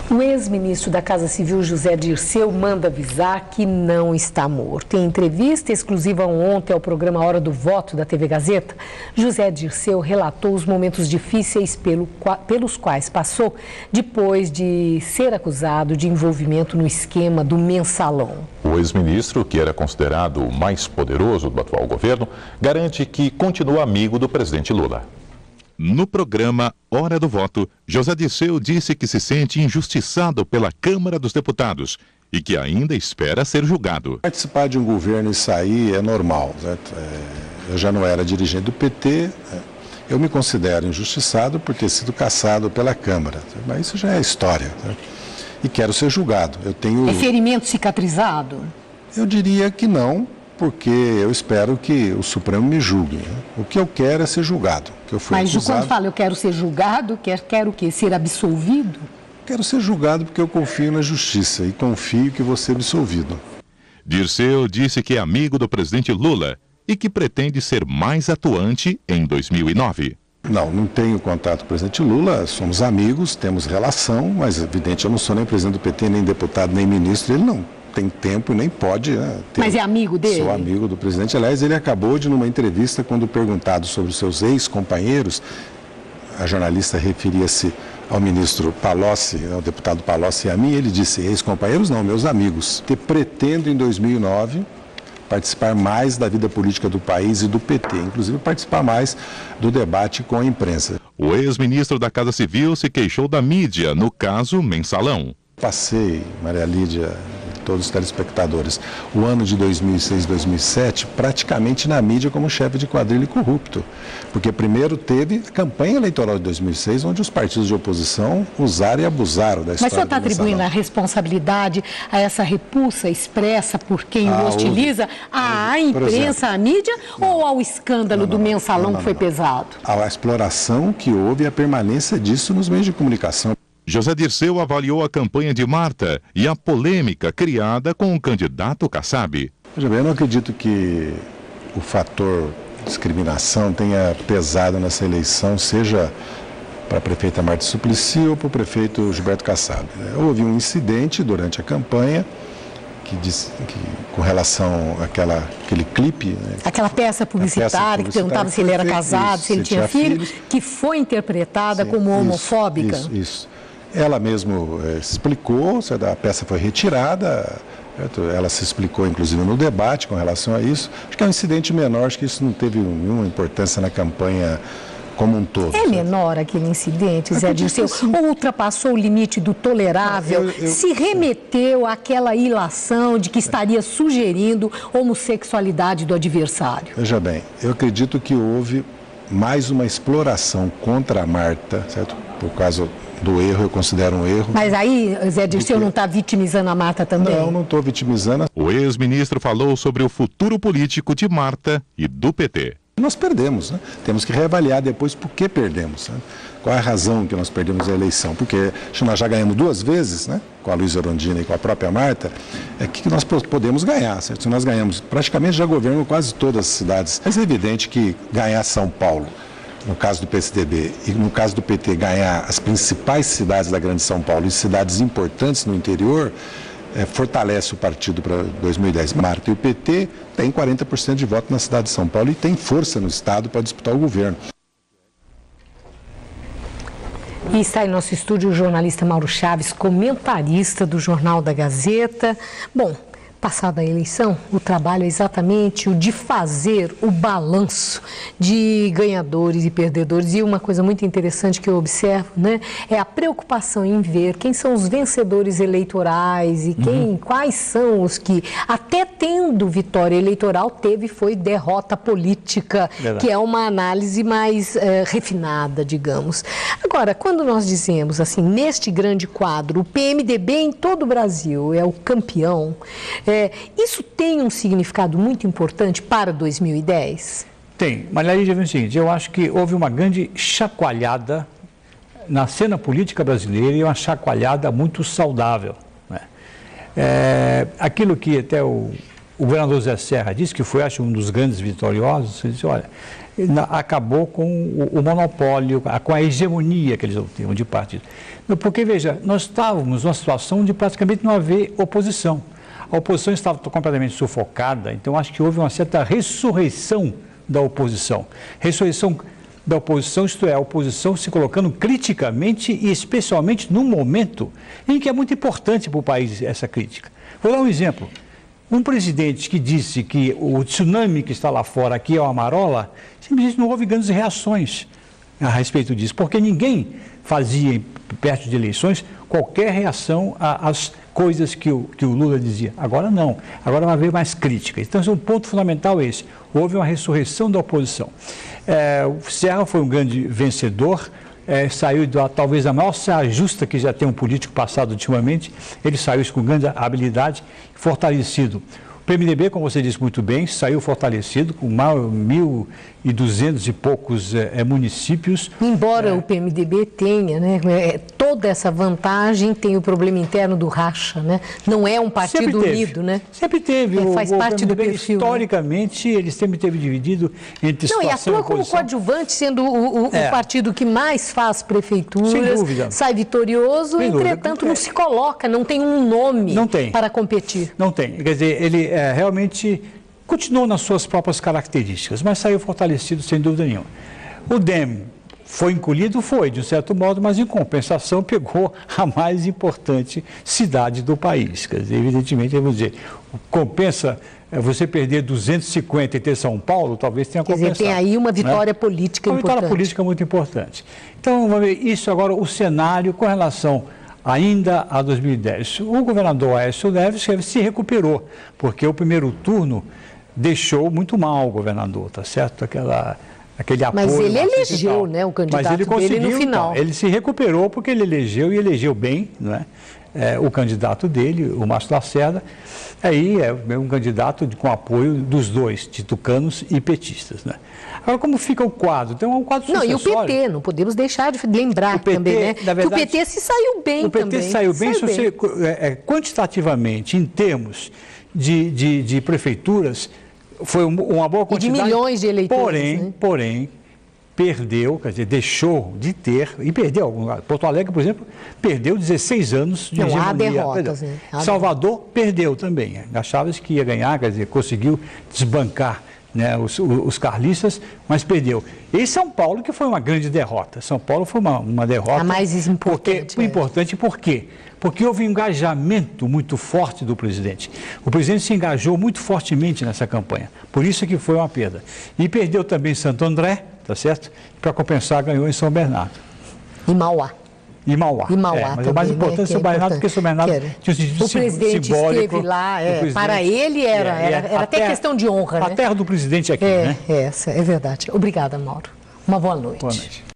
O ex-ministro da Casa Civil, José Dirceu, manda avisar que não está morto. Em entrevista exclusiva ontem ao programa Hora do Voto da TV Gazeta, José Dirceu relatou os momentos difíceis pelos quais passou depois de ser acusado de envolvimento no esquema do Mensalão. O ex-ministro, que era considerado o mais poderoso do atual governo, garante que continua amigo do presidente Lula. No programa Hora do Voto, José Dirceu disse que se sente injustiçado pela Câmara dos Deputados e que ainda espera ser julgado. Participar de um governo e sair é normal, certo? Eu já não era dirigente do PT, eu me considero injustiçado por ter sido cassado pela Câmara, mas isso já é história, certo? E quero ser julgado. Eu tenho... É ferimento cicatrizado? Eu diria que não, porque eu espero que o Supremo me julgue. O que eu quero é ser julgado. Que eu fui acusado. Quando fala eu quero ser julgado, quer o quê? Ser absolvido? Quero ser julgado porque eu confio na justiça e confio que vou ser absolvido. Dirceu disse que é amigo do presidente Lula e que pretende ser mais atuante em 2009. Não tenho contato com o presidente Lula, somos amigos, temos relação, mas evidente eu não sou nem presidente do PT, nem deputado, nem ministro, ele não tem tempo e nem pode, né, ter... Mas é amigo dele? Sou amigo do presidente. Aliás, ele acabou de, numa entrevista, quando perguntado sobre os seus ex-companheiros, a jornalista referia-se ao ministro Palocci, ao deputado Palocci e a mim, ele disse, ex-companheiros não, meus amigos. Que pretendo, em 2009, participar mais da vida política do país e do PT, inclusive participar mais do debate com a imprensa. O ex-ministro da Casa Civil se queixou da mídia no caso Mensalão. Passei, Maria Lídia, todos os telespectadores, o ano de 2006, 2007, praticamente na mídia como chefe de quadrilha e corrupto. Porque primeiro teve a campanha eleitoral de 2006, onde os partidos de oposição usaram e abusaram da história. Mas o senhor está atribuindo a responsabilidade a essa repulsa expressa por quem o hostiliza à imprensa, à mídia, ou ao escândalo do Mensalão que foi pesado? A exploração que houve e a permanência disso nos meios de comunicação. José Dirceu avaliou a campanha de Marta e a polêmica criada com o candidato Kassab. Veja bem, eu não acredito que o fator discriminação tenha pesado nessa eleição, seja para a prefeita Marta Suplicy ou para o prefeito Gilberto Kassab. Houve um incidente durante a campanha com relação àquele clipe... Né, aquela peça publicitária que perguntava se ele era casado, se ele tinha filhos, que foi interpretada como homofóbica. Isso. Ela mesmo explicou, a peça foi retirada, ela se explicou inclusive no debate com relação a isso. Acho que é um incidente menor, acho que isso não teve nenhuma importância na campanha como um todo. É menor aquele incidente, Zé Dirceu? Ou ultrapassou o limite do tolerável, se remeteu àquela ilação de que estaria sugerindo homossexualidade do adversário? Veja bem, eu acredito que houve mais uma exploração contra a Marta, certo? Por causa do erro, eu considero um erro. Mas aí, Zé Dirceu, não está vitimizando a Marta também? Não estou vitimizando. O ex-ministro falou sobre o futuro político de Marta e do PT. Nós perdemos, né? Temos que reavaliar depois por que perdemos. Né? Qual é a razão que nós perdemos a eleição? Porque nós já ganhamos 2 vezes, né? Com a Luísa Erundina e com a própria Marta, é que nós podemos ganhar, certo? Se nós ganhamos, praticamente já governamos quase todas as cidades. Mas é evidente que ganhar São Paulo, no caso do PSDB, e no caso do PT, ganhar as principais cidades da Grande São Paulo e cidades importantes no interior, fortalece o partido para 2010. Marta e o PT têm 40% de voto na cidade de São Paulo e tem força no Estado para disputar o governo. E está em nosso estúdio o jornalista Mauro Chaves, comentarista do Jornal da Gazeta. Bom, passada a eleição, o trabalho é exatamente o de fazer o balanço de ganhadores e perdedores. E uma coisa muito interessante que eu observo, né, é a preocupação em ver quem são os vencedores eleitorais e quais são os que, até tendo vitória eleitoral, foi derrota política, que é uma análise mais refinada, digamos. Agora, quando nós dizemos assim, neste grande quadro, o PMDB em todo o Brasil é o campeão, isso tem um significado muito importante para 2010? Tem. Maria Lídia, é o seguinte, eu acho que houve uma grande chacoalhada na cena política brasileira e uma chacoalhada muito saudável. Né? Aquilo que até o o governador Zé Serra disse, que foi, acho, um dos grandes vitoriosos, ele disse, olha, acabou com o monopólio, com a hegemonia que eles tinham de partido. Porque, veja, nós estávamos numa situação de praticamente não haver oposição. A oposição estava completamente sufocada, então acho que houve uma certa ressurreição da oposição. Ressurreição da oposição, isto é, a oposição se colocando criticamente e especialmente num momento em que é muito importante para o país essa crítica. Vou dar um exemplo. Um presidente que disse que o tsunami que está lá fora aqui é uma marola, simplesmente não houve grandes reações a respeito disso, porque ninguém fazia, perto de eleições, qualquer reação às coisas que o Lula dizia. Agora não, agora vai haver mais crítica. Então, um ponto fundamental é esse. Houve uma ressurreição da oposição. O Serra foi um grande vencedor, saiu talvez a maior saia justa que já tem um político passado ultimamente, ele saiu com grande habilidade, fortalecido. O PMDB, como você disse muito bem, saiu fortalecido, com 1.200 e poucos municípios. Embora o PMDB tenha, né, toda essa vantagem, tem o problema interno do racha, né? Não é um partido unido, né? Sempre teve. Faz parte do perfil. Historicamente, ele sempre teve dividido entre situação e oposição. E atua como coadjuvante, sendo o partido que mais faz prefeituras, sai vitorioso, entretanto não se coloca, não tem um nome para competir. Não tem. Quer dizer, ele realmente continuou nas suas próprias características, mas saiu fortalecido sem dúvida nenhuma. O DEM foi encolhido? Foi, de um certo modo, mas em compensação pegou a mais importante cidade do país. Quer dizer, evidentemente, vamos dizer, compensa você perder 250 e ter São Paulo, talvez tenha compensado. Quer dizer, tem aí uma vitória política importante. Uma vitória política muito importante. Então, vamos ver isso agora, o cenário com relação ainda a 2010. O governador Aécio Neves se recuperou, porque o primeiro turno deixou muito mal o governador, tá certo? Aquele apoio. Mas ele elegeu, né, o candidato dele no final. Então, ele se recuperou porque ele elegeu e elegeu bem, não é? O candidato dele, o Márcio Lacerda, aí é um candidato com apoio dos dois, de tucanos e petistas, né? Agora, como fica o quadro? Então, é um quadro sucessório. Não, e o PT, não podemos deixar de lembrar também, né? Verdade, que o PT se saiu bem também. O PT saiu bem, quantitativamente, em termos de prefeituras, foi uma boa quantidade. E de milhões de eleitores. Porém, perdeu, quer dizer, deixou de ter, e perdeu algum lugar. Porto Alegre, por exemplo, perdeu 16 anos de hegemonia. Há derrotas, né? Salvador perdeu também. Achava-se que ia ganhar, quer dizer, conseguiu desbancar, né, os carlistas, mas perdeu. E São Paulo, que foi uma grande derrota. São Paulo foi uma derrota. A mais importante. Importante por quê? Porque houve um engajamento muito forte do presidente. O presidente se engajou muito fortemente nessa campanha. Por isso que foi uma perda. E perdeu também Santo André, tá certo? Para compensar, ganhou em São Bernardo. E Mauá. E Mauá. Mas também, o mais importante é São Bernardo, porque São Bernardo tinha um sentido simbólico. O presidente esteve lá, para ele era até questão de honra. A terra do presidente aqui, né? Essa é verdade. Obrigada, Mauro. Uma boa noite. Boa noite.